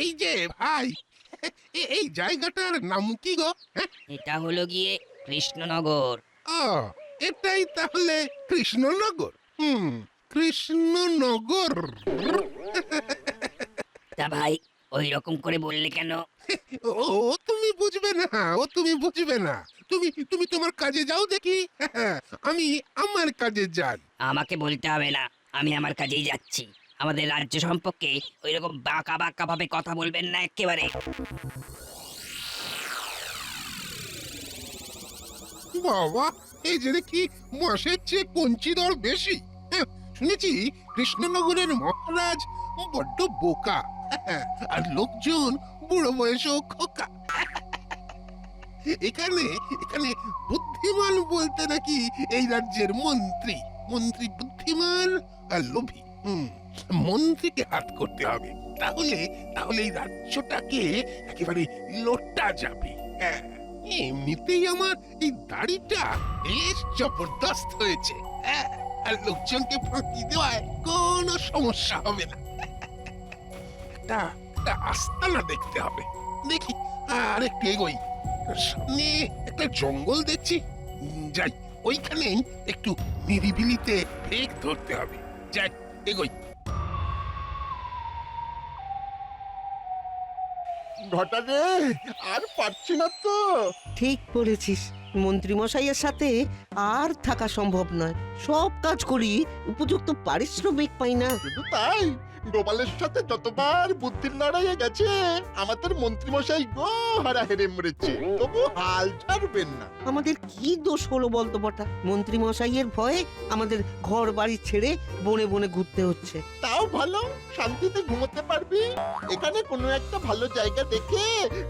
এই যে ভাই, এই জায়গাটার নাম কি গো? হ্যাঁ? এটা হলো গিয়ে কৃষ্ণনগর। ও, এটাই তাহলে কৃষ্ণনগর। কৃষ্ণনগর। তা ভাই ওই রকম করে বললে কেন? ও ও তুমি বুঝবে না, ও তুমি বুঝবে না। তুমি তুমি তোমার কাজে যাও দেখি। আমি আমার কাজে যাই। আমাকে বলতে হবে না, আমি আমার কাজেই যাচ্ছি। আমাদের রাজ্য সম্পর্কে ওই রকম বাঁকা বাঁকা ভাবে কথা বলবেন না একেবারে। বাবা, এই যে দেখি মাসের চেয়ে কঞ্চি দর বেশি। হ্যাঁ, শুনেছি কৃষ্ণনগরের মহারাজ বড্ড বোকা, আর লোকজন বুড়ো বয়সেও খোকা। এখানে এখানে বুদ্ধিমান বলতে নাকি এই রাজ্যের মন্ত্রী। মন্ত্রী বুদ্ধিমান আর লোভী। মন্ত্রীকে হাত করতে হবে, তাহলে তাহলে এই রাজ্যটাকে একেবারে লোটা যাবে। হ্যাঁ, এমনিতেই আমার এই দাড়িটা বেশ জবরদস্ত হয়েছে। হ্যাঁ, আর লোকজনকে ফাঁকি দেওয়ায় কোনো সমস্যা হবে না। একটা একটা আস্তানা দেখতে হবে। দেখি আর একটু এগোই। সামনে একটা জঙ্গল দেখছি। যাই, ওইখানেই একটু নিরিবিলিতে ভেগ ধরতে হবে। যাই, এগোই। ঘটা রে, আর পারছি না তো। ঠিক বলেছিস, মন্ত্রীমশাইয়ের সাথে আর থাকা সম্ভব নয়। সব কাজ করি, উপযুক্ত পারিশ্রমিক পাই না। শুধু তাই, গোপালের সাথে যতবার বুদ্ধির লড়াইয়ে গেছে আমাদের মন্ত্রীমশাই গো হারা হেরে মরেছে, তবু হাল ছাড়বেন না। আমাদের কি দোষ হলো বলতো বটা? মন্ত্রীমশাইয়ের ভয়ে আমাদের ঘর বাড়ি ছেড়ে বনে বনে ঘুরতে হচ্ছে। তাও ভালো, শান্তিতে ঘুমোতে পারবি। এখানে কোনো একটা ভালো জায়গা দেখে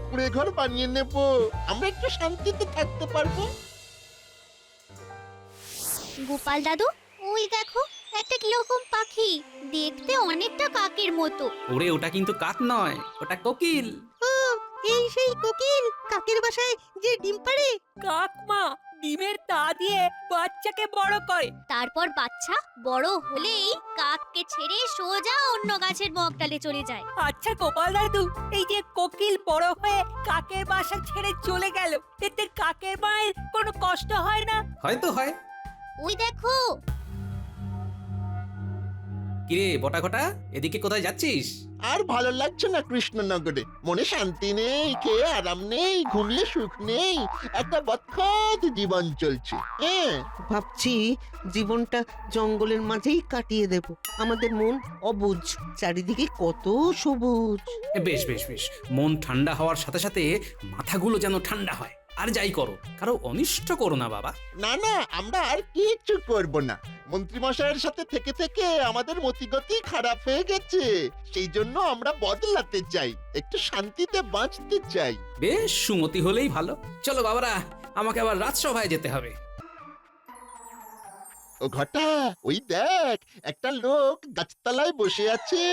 কুড়ে ঘর বানিয়ে নেব, আমরা একটু শান্তিতে থাকতে পারবো। গোপাল দাদু, ওই দেখো একটা কিরকম পাখি, দেখতে অনেকটা কাকের মতো। ওরে ওটা কিন্তু কাক নয়, ওটা কোকিল। এই সেই কোকিল, কাকের বাসায় যে ডিম পাড়ে। কাক মা ডিমের তা দিয়ে বাচ্চাকে বড় করে। তারপর বাচ্চা বড় হলেই কাককে ছেড়ে সোজা অন্য গাছের মগডালে চলে যায়। আচ্ছা গোপাল দাদু, এই যে কোকিল বড় হয়ে কাকের বাসা ছেড়ে চলে গেল, এতে কাকের মায়ের কোনো কষ্ট হয় না? হয়তো হয়। ওই দেখো। কিরে বটা ঘটা, এদিকে কোথায় যাচ্ছিস? আর ভালো লাগছে না কৃষ্ণনগরে, মনে শান্তি নেই, খেয়ে আরাম নেই, ঘুমলে সুখ নেই, একটা বৎখত জীবন চলছে। হ্যাঁ, ভাবছি জীবনটা জঙ্গলের মাঝেই কাটিয়ে দেব। আমাদের মন অবুঝ, চারিদিকে কত সবুজ। বেশ বেশ বেশ, মন ঠান্ডা হওয়ার সাথে সাথে মাথাগুলো যেন ঠান্ডা হয়। আর যাই করো, কারো অনিষ্ট করো না বাবা। না না, আমরা আর কিচ্ছু করব না। মন্ত্রীমশাইয়ের সাথে থেকে থেকে আমাদের মতিগতি খারাপ হয়ে গেছে, সেই জন্য আমরা বদলাতে চাই, একটু শান্তিতে বাঁচতে চাই। বেশ, সুমতি হলেই ভালো। চলো বাবারা, আমাকে আবার রাজসভায় যেতে হবে। ও ঘটা, ওই দেখ একটা লোক গাছতলায় বসে আছে।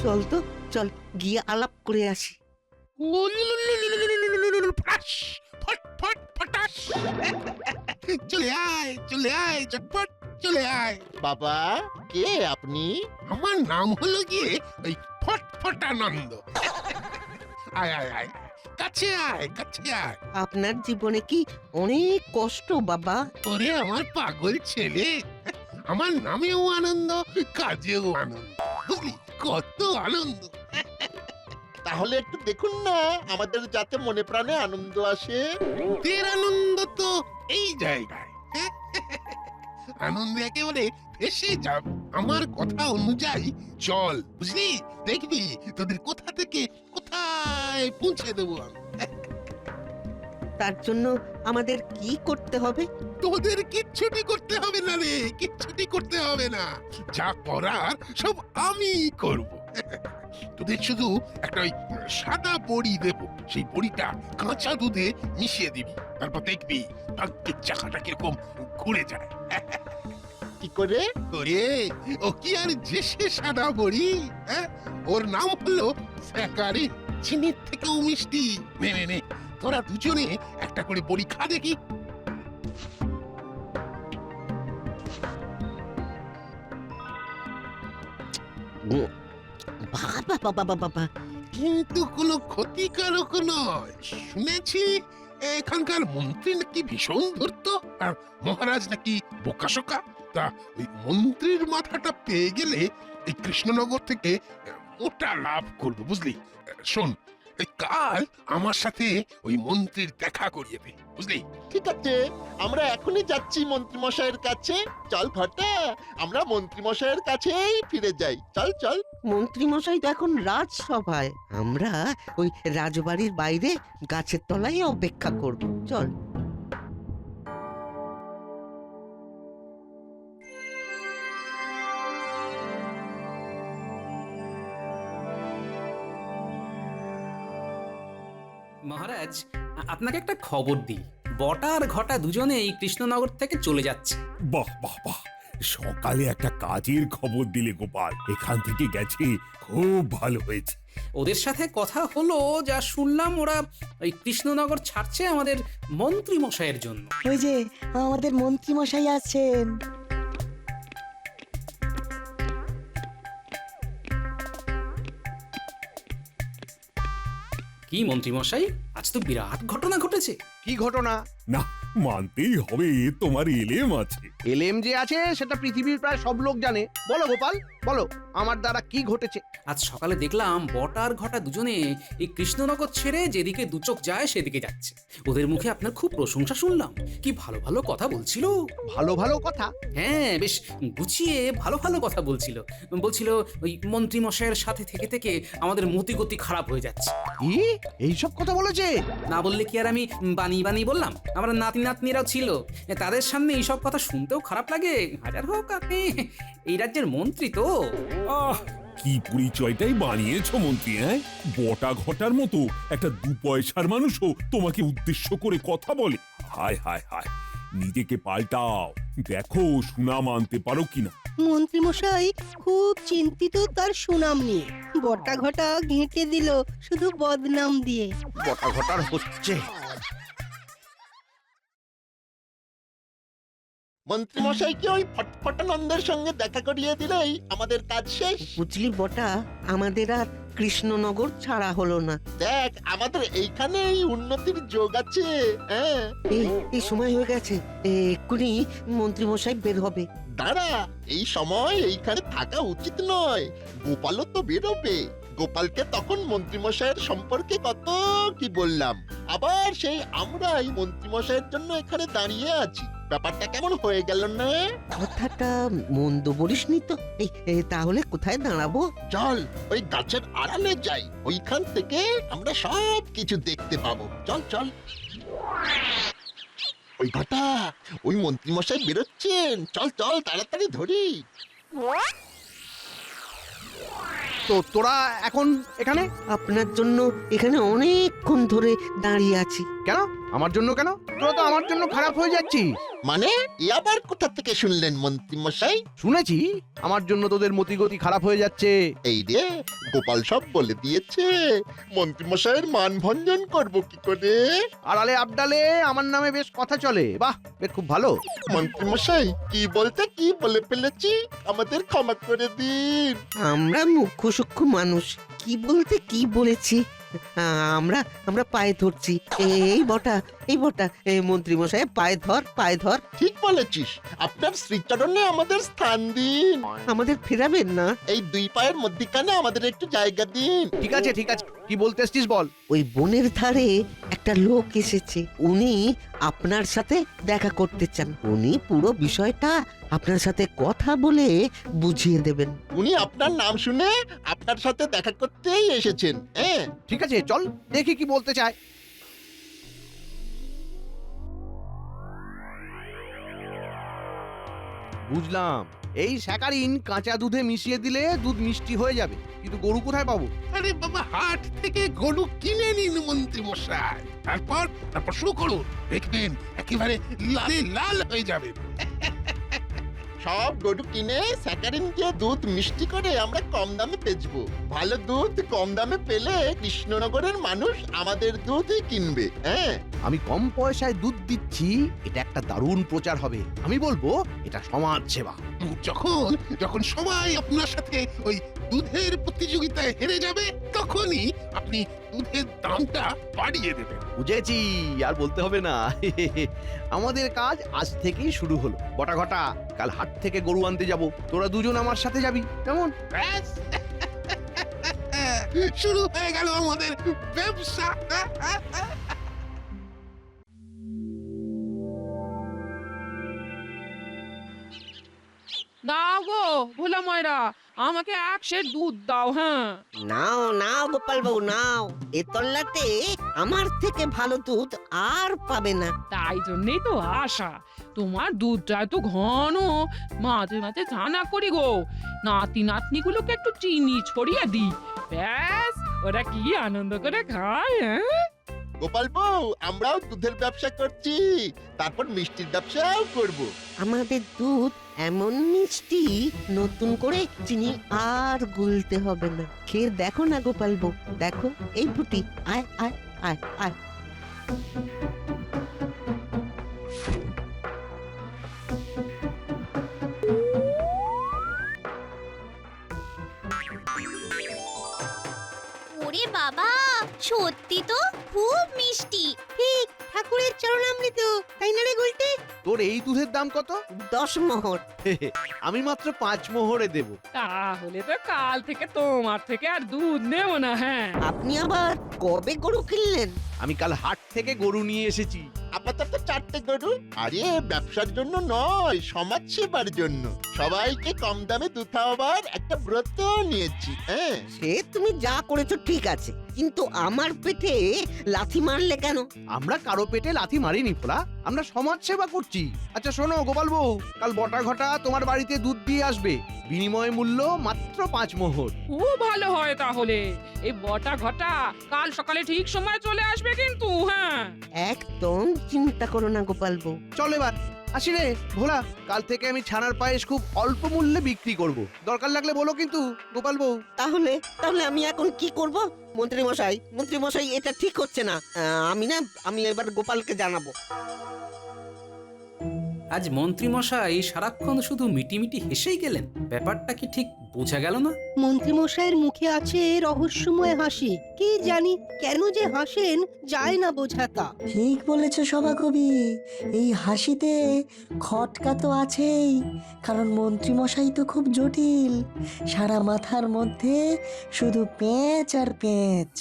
চল তো, চল গিয়ে আলাপ করে আসি। ফটাস, ফট ফট ফটাস। চলে আয়, চলে আয়, চটপট চলে আয়। বাবা, কে আপনি? আমার নাম হলো গিয়ে ওই ফটফটানন্দ। আয় আয় আয়, কাছে আয়, কাছে আয়। আপনার জীবনে কি অনেক কষ্ট বাবা? ওরে আমার পাগল ছেলে, আমার নামেও আনন্দ, কাজেও আনন্দ, বুঝলি কত আনন্দ। তাহলে একটু দেখুন না, আমাদের যাতে মনে প্রাণে আনন্দ আসে। তোর আনন্দ তো এই জায়গায়। আনন্দে একেবারে ভেসে যাব। আমার কথা অনুযায়ী চল, বুঝলি, দেখবি তোদের কোথা থেকে কোথায় পৌঁছে দেবো আমি। তার জন্য আমাদের কি করতে হবে? তোদের কিচ্ছুটি করতে হবে না রে, কিচ্ছুটি করতে হবে না। যা করার সব আমি করব। তোদের শুধু একটা ওই সাদা বড়ি দেব, সেই বড়িটা কাঁচা দুধে মিশিয়ে দিবি, তারপর দেখবি ভাগ্যের চাকাটা কিরকম ঘুরে যায়। কি করে? ওরে, ও কি আর যে সে সাদা বড়ি, হ্যাঁ? ওর নাম হলো স্যাকারি, চিনির থেকেও মিষ্টি। নে নে নে, তোরা দুজনে একটা করে বড়ি খা দেখি। বাবা বাবা বাবা বাবা, কিন্তু কোনো ক্ষতিকারক নয়। শুনেছি এখানকার মন্ত্রী নাকি ভীষণ ধূর্ত, আর মহারাজ নাকি বোকাশোকা। তা ওই মন্ত্রীর মাথাটা পেয়ে গেলে এই কৃষ্ণনগর থেকে মোটা লাভ করবো, বুঝলি? শোন, এই কাল আমার সাথে ওই মন্ত্রীর দেখা করিয়ে দে, বুঝলি? ঠিক আছে, আমরা এখনই যাচ্ছি মন্ত্রী মশাইয়ের কাছে। চল ঘটা, আমরা মন্ত্রী মশাইয়ের কাছেই ফিরে যাই। চল চল। মন্ত্রী মশাই তো এখন রাজসভায়, আমরা ওই রাজবাড়ির বাইরে গাছের তলায় অপেক্ষা করব। চল। মহারাজ, আপনাকে একটা খবর দিই। বটা আর ঘটা দুজনেই কৃষ্ণনগর থেকে চলে যাচ্ছে। বাহ বাহ বাহ, সকালে একটা কাজের খবর দিলে গোপাল। এখান থেকে গেছে, খুব ভালো হয়েছে। ওদের সাথে কথা হলো, যা শুনলাম ওরা ওই কৃষ্ণনগর ছাড়ছে আমাদের মন্ত্রী মশাইয়ের জন্য। ওই যে আমাদের মন্ত্রী মশাই আছেন। কি মন্ত্রী মশাই, আজ তো বিরাট ঘটনা ঘটেছে। কি ঘটনা? না, মানতেই হবে তোমার এলেম আছে। এলএম যে আছে সেটা পৃথিবীর প্রায় সব লোক জানে। বলো গোপাল, বলো আমার দ্বারা কি ঘটেছে। আজ সকালে দেখলাম বটা আর ঘটা দুজনে এই কৃষ্ণনগর ছেড়ে যেদিকে দুচোখ যায় সেদিকে যাচ্ছে। ওদের মুখে আপনার খুব প্রশংসা শুনলাম, কি ভালো ভালো কথা বলছিল। ভালো ভালো কথা? হ্যাঁ, বেশ গুছিয়ে ভালো ভালো কথা বলছিল। বলছিল ওই মন্ত্রী মশাইয়ের সাথে থেকে থেকে আমাদের মতিগতি খারাপ হয়ে যাচ্ছে। কি এইসব কথা বলেছে? না বললে কি আর আমি বানিয়ে বানিয়ে বললাম? আমার নাতি নাতনিরাও ছিল, তাদের সামনে এইসব কথা শুনতেও খারাপ লাগে। হাজার হোক আপনি এই রাজ্যের মন্ত্রী তো। আহ, কি পরিচয়টাই বানিয়েছো মন্ত্রী। হ্যাঁ, বটা ঘটার মতো একটা 2 পয়সার মানুষও তোমাকে উদ্দেশ্য করে কথা বলে। হায় হায় হায়, নিজেকে পাল্টাও, দেখো সুনাম আনতে পারো কিনা। মন্ত্রী মশাই খুব চিন্তিত তার সুনাম নিয়ে। বটা ঘটা ঘেঁটে দিল শুধু বদনাম দিয়ে। বটা ঘটার হচ্ছে। মন্ত্রী মশাইকে ওই ফটফটানন্দের সঙ্গে দেখা করিয়ে দিলেই আমাদের কাজ শেষ। বুঝলি বটা, আমাদের আর কৃষ্ণনগর ছাড়া হলো না। দেখ, আমাদের এইখানেই উন্নতির যোগ আছে। হ্যাঁ, এই সময় হয়ে গেছে, এক্ষুনি মন্ত্রী মশাই বের হবে। দাঁড়া, এই সময় এইখানে থাকা উচিত নয়। গোপালও তো বেরোবে। গোপালকে তখন মন্ত্রীমশাইয়ের সম্পর্কে কত কি বললাম। আবার সেই আমরাই মন্ত্রীমশাইয়ের জন্য এখানে দাঁড়িয়ে আছি। ব্যাপারটা কেমন হয়ে গেল না? কথাটা মন্দ বলিসনি তো। তাহলে কোথায় দাঁড়াবো? চল ওই গাছের আড়ালে যাই, ওইখান থেকে আমরা সব কিছু দেখতে পাবো। চল চল। ওই ঘটা, ওই মন্ত্রীমশাই বেরোচ্ছেন। চল চল, তাড়াতাড়ি ধরি। তো তোরা এখন এখানে? আপনার জন্য এখানে অনেকক্ষণ ধরে দাঁড়িয়ে আছি। কেন আমার জন্য? কেন তোরা তো আমার জন্য খারাপ হয়ে যাচ্ছিস। মানে এ আবার কোথা থেকে শুনলেন মন্ত্রীমশাই? শুনেছি আমার জন্য তোদের মতিগতি খারাপ হয়ে যাচ্ছে। এই রে, গোপাল সব বলে দিয়েছে। মন্ত্রীমশাইয়ের মান ভঞ্জন করবো কি করে? আড়ালে আবডালে আমার নামে বেশ কথা চলে। বাহ, বেশ খুব ভালো। মন্ত্রীমশাই, কি বলতে কি বলে ফেলেছি, আমাদের ক্ষমা করে দিন। আমরা মুখ্য সূক্ষ্ম মানুষ, কি বলতে কি বলেছি। আমরা আমরা পায়ে ধরছি। এই বটা, এই মন্ত্রী মশাই পায়ে ধর, পায়ে ধর। ঠিক বলেছিস, আপনার শ্রীচরণে আমাদের স্থান দিন। আমাদের ফেরাবেন না? এই 2 পায়ের মধ্যিখানে আমাদের একটু জায়গা দিন। ঠিক আছে ঠিক আছে, কি বলতে এসছিস বল। ওই বনের ধারে একটা লোক এসেছে, উনি আপনার সাথে দেখা করতে চান। উনি পুরো বিষয়টা আপনার সাথে কথা বলে বুঝিয়ে দেবেন। উনি আপনার নাম শুনে আপনার সাথে দেখা করতেই এসেছেন। হ্যাঁ, ঠিক আছে, চল দেখি কি বলতে চায়। বুঝলাম, এই স্যাকারিন কাঁচা দুধে মিশিয়ে দিলে দুধ মিষ্টি হয়ে যাবে, কিন্তু গরু কোথায় পাবো? আরে বাবা, হাট থেকে গরু কিনে নিন মন্ত্রী মশাই, তারপর শুরু করুন। দেখবেন একেবারে লালে লাল হয়ে যাবে। সব গরু কিনে স্যাকারিন দিয়ে দুধ মিষ্টি করে আমরা কম দামে বেচবো। ভালো দুধ কম দামে পেলে কৃষ্ণনগরের মানুষ আমাদের দুধই কিনবে। হ্যাঁ, আমি কম পয়সায় দুধ দিচ্ছি, এটা একটা দারুণ প্রচার হবে। আমি বলবো এটা সমাজ সেবা। যখন যখন সবাই আপনার সাথে ওই দুধের প্রতিযোগিতায় হেরে যাবে তখনই আপনি দুধের দামটা বাড়িয়ে দেবেন। বুঝেছি, আর বলতে হবে না। আমাদের কাজ আজ থেকেই শুরু হলো। বটা ঘটা, কাল হাট থেকে গরু আনতে যাব, তোরা দুজন আমার সাথে যাবি কেমন? ব্যাস শুরু হয়ে গেল আমাদের ব্যবসা। দাও গো ভোলা ময়রা, আমাকে এক সের দুধ দাও। হ্যাঁ, নাও নাও গোপাল বাবু নাও, এ তল্লাতে আমার থেকে ভালো দুধ আর পাবে না। তাই জন্যই তো আশা। তোমার দুধটা এত ঘন, মাঝে মাঝে জানা করি গো, নাতি নাতনিগুলোকে একটু চিনি ছড়িয়ে দিই, ব্যাস ওরা কি আনন্দ করে খায়। হ্যাঁ, গোপাল বউ, আমরাও দুধের ব্যবসা করছি, তারপর মিষ্টির ব্যবসাও করব। আমাদের দুধ এমন মিষ্টি, নতুন করে চিনি আর গুলতে হবে না। খেয়ে দেখো না গোপাল বউ, দেখো এই ফুটি, আয় আয় আয় আয়। ওরে বাবা, সত্যি তো খুব মিষ্টি। ঠিক ঠাকুরের চরণামৃত, তাই না রে গুলটে? তোর এই দুধের দাম কত? 10 মোহর। আমি মাত্র 5 মোহরে দেব। তাহলে তো কাল থেকে তোমার থেকে আর দুধ নেব না। হ্যাঁ, আপনি আবার কবে গরু কিনলেন? আমি কাল হাট থেকে গরু নিয়ে এসেছি। আপাতত 4টে গরু। আরে ব্যবসার জন্য নয়, সমাজ সেবার জন্য। সবাইকে কম দামে দুধ খাওয়াবার একটা ব্রত নিয়েছি। হ্যাঁ, সে তুমি যা করেছো ঠিক আছে, কিন্তু আমার পেটে লাথি মারলে কেন? আমরা কারো পেটে লাথি মারিনি ফোলা, আমরা সমাজ সেবা করছি। আচ্ছা শোনো গোপাল বউ, কাল বটা ঘটা তোমার বাড়িতে দুধ দিয়ে আসবে, বিনিময় মূল্য মাত্র 5 মোহর। খুব ভালো হয় তাহলে। এই বটা ঘটা কাল সকালে ঠিক সময় চলে আসবে কিন্তু। হ্যাঁ, একদম চিন্তা করো না গোপাল বউ। চল এবার আসি রে ভোলা, কাল থেকে আমি ছানার পায়েস খুব অল্প মূল্যে বিক্রি করব। দরকার লাগলে বলো কিন্তু গোপাল বউ। তাহলে তাহলে আমি এখন কি করব? মন্ত্রী মশাই এটা ঠিক হচ্ছে না। আমি এবার গোপালকে জানাবো। আজ মন্ত্রী মশাই সারাক্ষণ শুধু মিটিমিটি হেসেই গেলেন, ব্যাপারটা কি ঠিক বোঝা গেল না। মন্ত্রীমশাইয়ের মুখে আছে রহস্যময় হাসি, কি জানি কেন যে হাসেন যায় না বোঝাতা। ঠিক বলেছ সভাকবি, এই হাসিতে খটকা তো আছেই, কারণ মন্ত্রীমশাই তো খুব জটিল, সারা মাথার মধ্যে শুধু পেঁচ আর পেঁচ।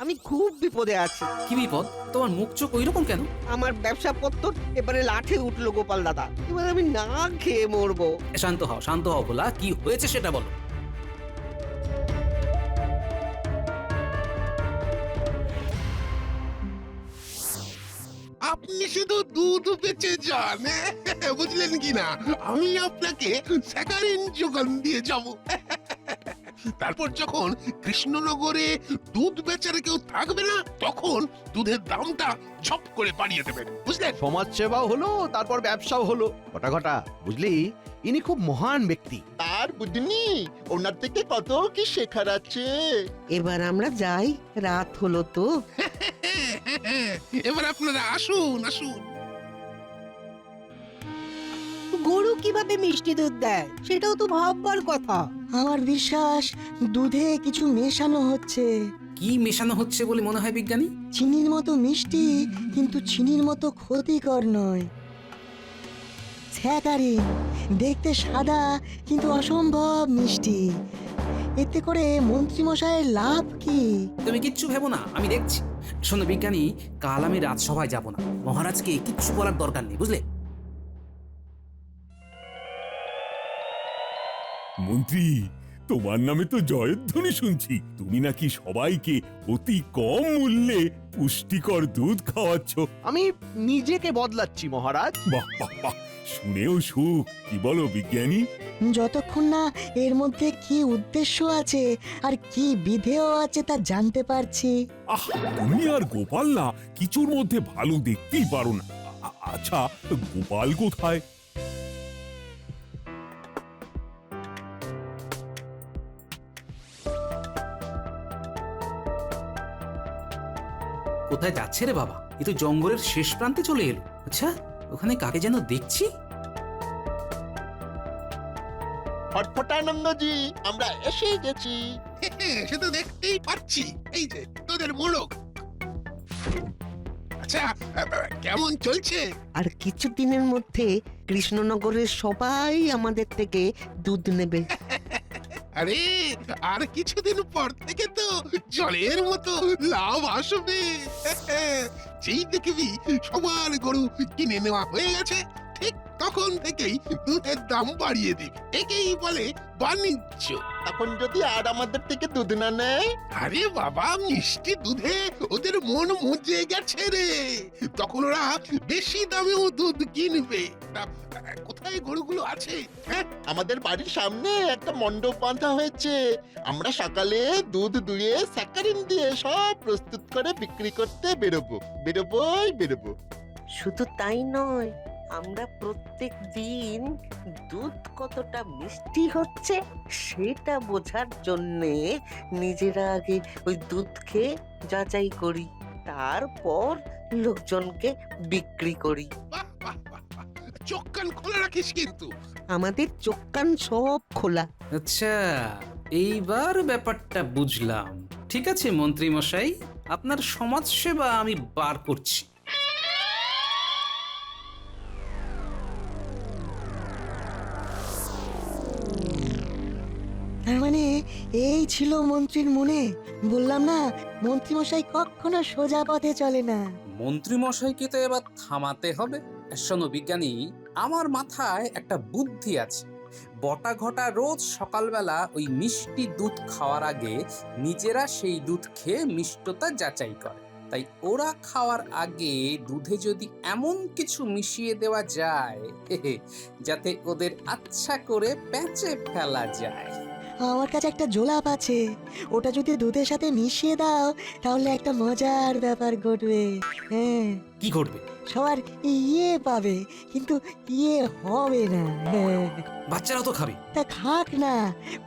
আমি খুব বিপদে আছি। কি বিপদ? তোমার মুখ চোখ ওইরকম কেন? আমার ব্যবসা পত্র এবারে লাঠে উঠলো গোপাল দাদা, এবার আমি না খেয়ে মরবো। শান্ত হও ভোলা, কি হয়েছে সেটা বলো। আপনি শুধু দুধ বেচে যান, বুঝলেন কি না? আমি আপনাকে স্যাকারিন যোগান দিয়ে যাব। তারপর যখন কৃষ্ণনগরে দুধ বেচার কেউ থাকবে না, তখন দুধের দামটা ঝপ করে বাড়িয়ে দেবেন, বুঝলেন? সমাজ সেবাও হলো, তারপর ব্যবসাও হলো। ঘটা ঘটা, বুঝলি ইনি খুব মহান ব্যক্তি। আর বুঝনি, ওনার থেকে কত কি শেখার আছে। এবার আমরা যাই, রাত হলো তো। এবার আপনারা আসুন। গরু কিভাবে মিষ্টি দুধ দেয় সেটাও তো ভাববার কথা। আমার বিশ্বাস দুধে কিছু মেশানো হচ্ছে। কি মেশানো হচ্ছে বলে মনে হয় বিজ্ঞানী? চিনির মতো মিষ্টি, কিন্তু চিনির মতো ক্ষতিকর নয়। স্যাকারিন, দেখতে সাদা কিন্তু অসম্ভব মিষ্টি। এতে করে মন্ত্রীমশাইয়ের লাভ কি? তুমি কিচ্ছু ভেবো না, আমি দেখছি। শোনো বিজ্ঞানী, কাল আমি রাজসভায় যাব না, মহারাজকে কিচ্ছু বলার দরকার নেই, বুঝলে? মন্ত্রী, তোমার নামে তো জয়ধ্বনি শুনছি। তুমি নাকি সবাইকে অতি কম মূল্যে পুষ্টিকর দুধ খাওয়াচ্ছ। আমি নিজেকে বদলাচ্ছি মহারাজ। বাহ বাহ বাহ, শুনেও সুখ। কি বলো বিজ্ঞানী? যতক্ষণ না এর মধ্যে কি উদ্দেশ্য আছে আর কি বিধেয় আছে তা জানতে পারছি। আহ, তুমি আর গোপাল না কিছুর মধ্যে ভালো দেখতেই পারো না। আচ্ছা, গোপাল কোথায়? কোথায় যাচ্ছে রে বাবা? এ তো জঙ্গলের শেষ প্রান্তে চলে এলো। আচ্ছা, ওখানে কাকে যেন দেখছি। ফটফটানন্দজি, আমরা এসে গেছি। সে তো দেখতেই পাচ্ছি, এই যে তোদের মোড়ক। আচ্ছা, কেমন চলছে? আর কিছুদিনের মধ্যে কৃষ্ণনগরের সবাই আমাদের থেকে দুধ নেবে। আরে আর কিছুদিন পর থেকে তো জলের মতো লাভ আসবে। যেই দেখবি সবার গরু কিনে নেওয়া হয়ে গেছে, ঠিক তখন থেকেই দুধের দাম বাড়িয়ে দিবি। একেই বলে বাণিজ্য। তখন যদি আর আমাদের থেকে দুধ না নেয়? আরে বাবা, মিষ্টি দুধে ওদের মন মজে গেছে রে। তখন ওরা বেশি দামেও দুধ কিনবে। তা, কোথায় গরুগুলো আছে? হ্যাঁ, আমাদের বাড়ির সামনে একটা মণ্ডপ বাঁধা হয়েছে। আমরা সকালে দুধ দুয়ে স্যাকারিন দিয়ে সব প্রস্তুত করে বিক্রি করতে বেরোবো। শুধু তাই নয়, আমরা প্রত্যেক দিন দুধ কতটা মিষ্টি হচ্ছে সেটা বোঝার জন্যে নিজেরা আগে ওই দুধ খেয়ে যাচাই করি, তারপর লোকজনকে বিক্রি করি। বাহ বাহ বাহ বাহ, চোখ কান খোলা রাখিস কিন্তু। আমাদের চোখ কান সব খোলা। আচ্ছা, এইবার ব্যাপারটা বুঝলাম। ঠিক আছে মন্ত্রী মশাই, আপনার সমাজসেবা আমি বার করছি। তার মানে এই ছিল মন্ত্রীর মনে। বললাম না, মন্ত্রীমশাই কখনো সোজা পথে চলে না। মন্ত্রী মশাইকে তো এবার থামাতে হবে। শোনো বিজ্ঞানী, আমার মাথায় একটা বুদ্ধি আছে। বটা ঘটা রোজ সকালবেলা ওই মিষ্টি দুধ খাওয়ার আগে নিজেরা সেই দুধ খেয়ে মিষ্টতা যাচাই করে। তাই ওরা খাওয়ার আগে দুধে যদি এমন কিছু মিশিয়ে দেওয়া যায় যাতে ওদের আচ্ছা করে প্যাঁচে ফেলা যায়। আমার কাছে একটা জোলাপ আছে, ওটা যদি দুধের সাথে মিশিয়ে দাও তাহলে একটা মজার ব্যাপার ঘটবে। হ্যাঁ, কি ঘটবে? সবার ইয়ে পাবে, কিন্তু ইয়ে হবে না। হ্যাঁ, বাচ্চারাও তো খাবে। তা খাক না,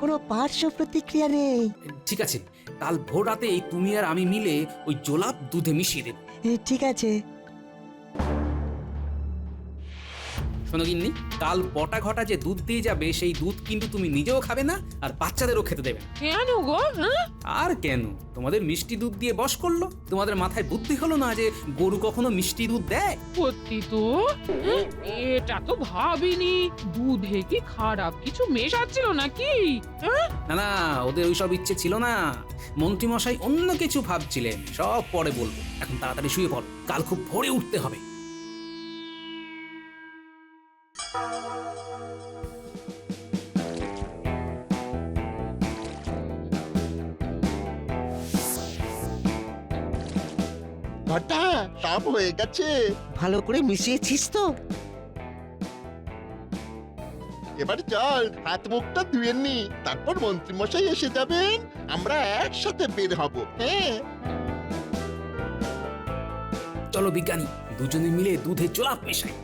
কোনো পার্শ্ব প্রতিক্রিয়া নেই। ঠিক আছে, কাল ভোর রাতে তুমি আর আমি মিলে ওই জোলাপ দুধে মিশিয়ে দেব। ঠিক আছে। শোনো গিন্নি, কাল বটা ঘটা যে দুধ দিয়ে যাবে সেই দুধ কিন্তু তুমি নিজেও খাবে না আর বাচ্চাদেরও খেতে দেবে না। কেন গো? হ্যাঁ? আর কেন? তোমাদের মিষ্টি দুধ দিয়ে বশ করলো। তোমাদের মাথায় বুদ্ধি হলো না যে গরু কখনো মিষ্টি দুধ দেয়? সত্যি তো, হ্যাঁ, এটা তো ভাবিনি। দুধে কি খারাপ কিছু মেশাচ্ছিল নাকি? হ্যাঁ? না না, ওদের ওইসব ইচ্ছে ছিল না। মন্ত্রী মশাই অন্য কিছু ভাবছিলেন, সব পরে বলবো। এখন তাড়াতাড়ি শুয়ে পড়ো, কাল খুব ভোরে উঠতে হবে। ঘটা সব হয়ে গেছে। ভালো করে মিশিয়েছিস তো? এবার চল হাত মুখটা ধুয়ে নি, তারপর মন্ত্রী মশাই এসে যাবেন, আমরা একসাথে বের হব। হ্যাঁ, চলো বিজ্ঞানী, দুজনে মিলে দুধে জোলাপ মেশাই।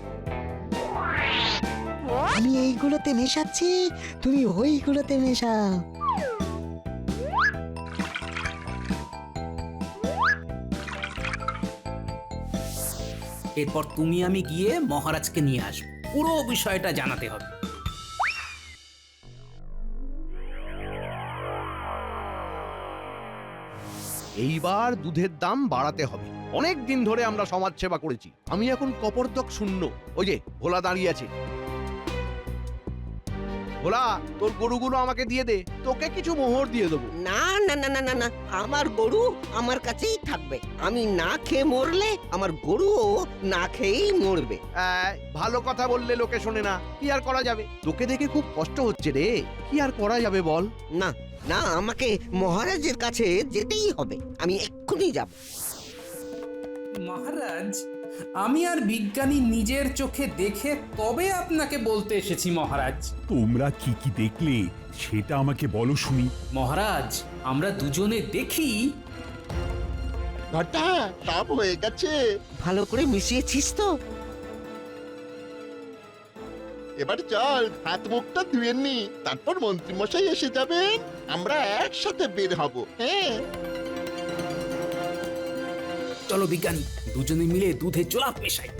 আমি এইগুলোতে মেশাচ্ছি, তুমি ওইগুলোতে মেশাও। এরপর তুমি আমি গিয়ে মহারাজকে নিয়ে আসবো, পুরো বিষয়টা জানাতে হবে। এইবার দুধের দাম বাড়াতে হবে। অনেক দিন ধরে আমরা সমাজ সেবা করেছি, আমি এখন কপরদক শূন্য। ওই যে ভোলা দাঁড়িয়ে আছে। ভোলা, তোর গরুগুলো আমাকে দিয়ে দে, তোকে কিছু মোহর দিয়ে দেবো। না না না না না না, আমার গরু আমার কাছেই থাকবে। আমি না খেয়ে মরলে আমার গরুও না খেয়েই মরবে। ভালো কথা বললে লোকে শোনে না, কি আর করা যাবে? তোকে দেখে খুব কষ্ট হচ্ছে রে, কি আর করা যাবে বল? না না, আমাকে মহারাজের কাছে যেতেই হবে। আমি এক্ষুনি যাব। মহারাজ, আমি আর বিজ্ঞানী নিজের চোখে দেখে তবে আপনাকে বলতে এসেছি মহারাজ। তোমরা কি কি দেখলে সেটা আমাকে বলো শুনি। মহারাজ, আমরা দুজনে দেখি। ঘটা সব হয়ে গেছে। ভালো করে মিশিয়েছিস তো? এবার চল হাত মুখটা ধুয়ে নি, তারপর মন্ত্রী মশাই এসে যাবেন, আমরা একসাথে বের হব। হ্যাঁ, চলো বিজ্ঞানী, দুজনে মিলে দুধে জোলাপ মেশাই।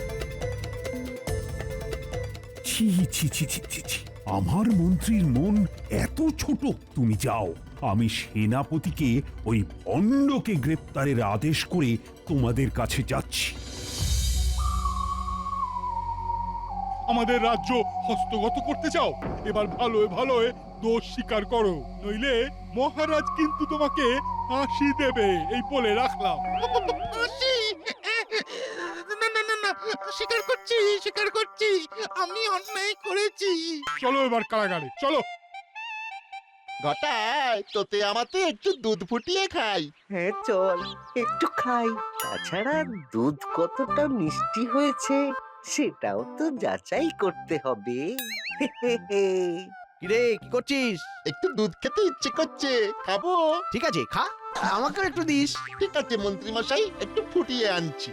ছি ছি ছি ছি ছি ছি। আমার মন্ত্রীর মন এত ছোট। তুমি যাও, আমি সেনাপতিকে ওই ভণ্ডকে গ্রেপ্তারের আদেশ করে তোমাদের কাছে যাচ্ছি। আমাদের রাজ্য হস্তগত করতে চাও? এবার ভালোয় ভালোয় দোষ স্বীকার করো, নইলে মহারাজ কিন্তু তোমাকে ফাঁসি দেবে, এই বলে রাখলাম। ফাঁসি? না না না না, স্বীকার করছি আমি অন্যায় করেছি। চলো এবার কারাগারে চলো। ঘটায় তোতে আমাতে একটু দুধ ফুটিয়ে খাই। হ্যাঁ চল একটু খাই। তাছাড়া দুধ কতটা মিষ্টি হয়েছে সেটাও তো যাচাই করতে হবে। কিরে কি করছিস? একটু দুধ খেতে ইচ্ছে করছে, খাবো। ঠিক আছে খা, আমাকে একটু দিস। ঠিক আছে মন্ত্রী মশাই, একটু ফুটিয়ে আনছি।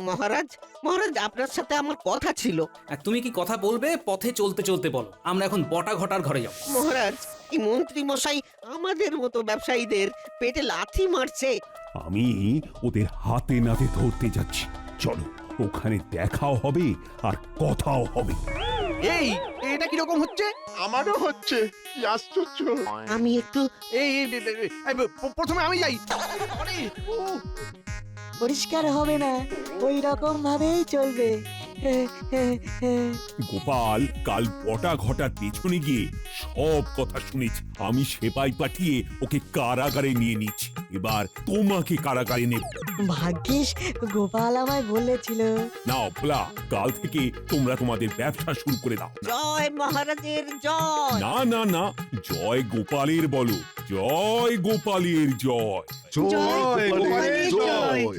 মহারাজ, মহারাজ আপনার সাথে আমার কথা ছিল। আর তুমি কি কথা বলবে? পথে চলতে চলতে বলো। আমরা এখন বটা ঘটার ঘরে যাব। মহারাজ, এই মন্ত্রী মশাই আমাদের মতো ব্যবসায়ীদের পেটে লাথি মারছে। আমি ওদের হাতে নাতে ধরতে যাচ্ছি। চলো, ওখানে দেখাও হবে আর কথাও হবে। এই এটা কি রকম হচ্ছে? আমারও হচ্ছে, কি আশ্চর্য। আমি একটু প্রথমে আমি যাই। পরিষ্কার হবে না, ওই রকম ভাবেই চলবে। গোপাল কাল বটা ঘটার পেছনে গিয়ে সব কথা শুনেছি। আমি সেপাই পাঠিয়ে ওকে কারাগারে নিয়ে নিচ্ছি। এবার তোমাকে কারাগারে নেব। ভাগ্যিস গোপাল আমায় বলেছিল। নাও ভোলা, কাল থেকে তোমরা তোমাদের ব্যবসা শুরু করে দাও। জয় মহারাজের জয়। না না না, জয় গোপালের বলো, জয় গোপালের জয়। জয় গোপালের জয়।